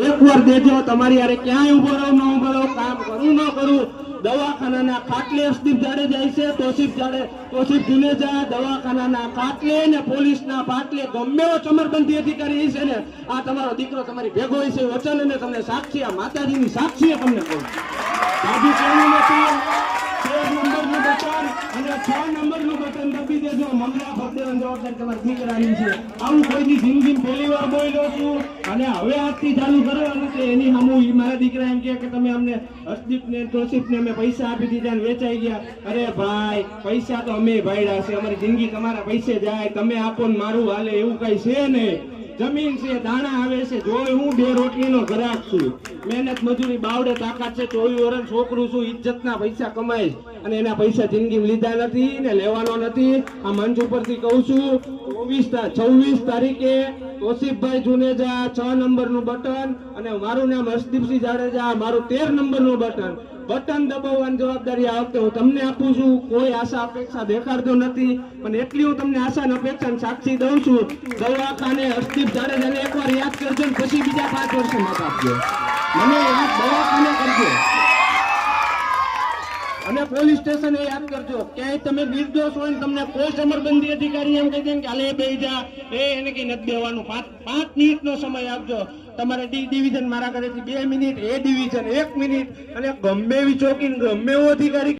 એક વાર દેજો તમારી યારે ક્યાંય ઉભો રહો ન ઉભો રહો, કામ કરું ન કરું, દવાખાનાના ખાટલે અર્શદીપ જાડેજા છે, તોસીફ જુનેજા દવાખાનાના ખાટલે ને પોલીસના પાટલે ગમે એવો ચમરબંધી અધિકારી છે ને, આ તમારો દીકરો તમારી ભેગો છે વચન અને તમને સાક્ષી, આ માતાજીની સાક્ષી તમને કહું બાજુ કેવું નથી. 13 નંબરનું બટન અને 6 નંબરનું બટન દબી દેજો. મંગળા ભરદેવાની જવાબદારી તમારી દીકરાની છે. આવું કોઈની જિંદગીમાં પહેલી વાર બોલ્યો છું અને હવે આજથી ચાલુ કરવાનું છે. એની સામું મારા દીકરા એમ કે તમે અમને અર્શદીપને તોસીફને અમે પૈસા આપી દીધા ને વેચાઈ ગયા. અરે ભાઈ, પૈસા તો અમે ભાડ્યા છે, અમારી જિંદગી તમારા પૈસે જાય, તમે આપો ને મારું હાલે એવું કઈ છે નહીં. જમીન છે, દાણા આવે છે, જોઈ હું 2 રોટલીનો ગ્રાહક છું, મહેનત મજૂરી બાવડે તાકાત છે, 24 વર્ષ છોકરું છું, ઇજ્જતના પૈસા કમાઈશ અને એના પૈસા જિંદગીમાં લીધા નથી ને લેવાનો નથી. આ મંચ ઉપરથી કહું છું 26 તારીખે તોસીફભાઈ જુનેજા 6 નંબરનું બટન અને મારું નામ અર્શદીપસિંહ જાડેજા, મારું 13 નંબરનું બટન દબાવવાની જવાબદારી આ વખતે હું તમને આપું છું. કોઈ આશા અપેક્ષા દેખાડતો નથી, પણ એટલી હું તમને આશા અને અપેક્ષા સાક્ષી દઉં છું. દવાખાને અર્શદીપ જાડેજાને એકવાર યાદ કરજો ને પછી બીજા 5 વર્ષ મત આપજો. મને યાદ દવાખાને કરજો અને પોલીસ સ્ટેશન એ યાદ કરજો. ક્યાંય તમે નિર્દોષ હોય ને તમને કોઈ ચમરબંધી અધિકારી એમ કહી દે કે હાલે બે જા, એને કઈ નથી દેવાનું, 5 મિનિટનો સમય આપજો. તમારે ડી ડિવિઝન મારા ઘરેથી 2 મિનિટ, એ ડિવિઝન 1 મિનિટ, અને ગમે એવી ચોકી ગમે એવો અધિકારી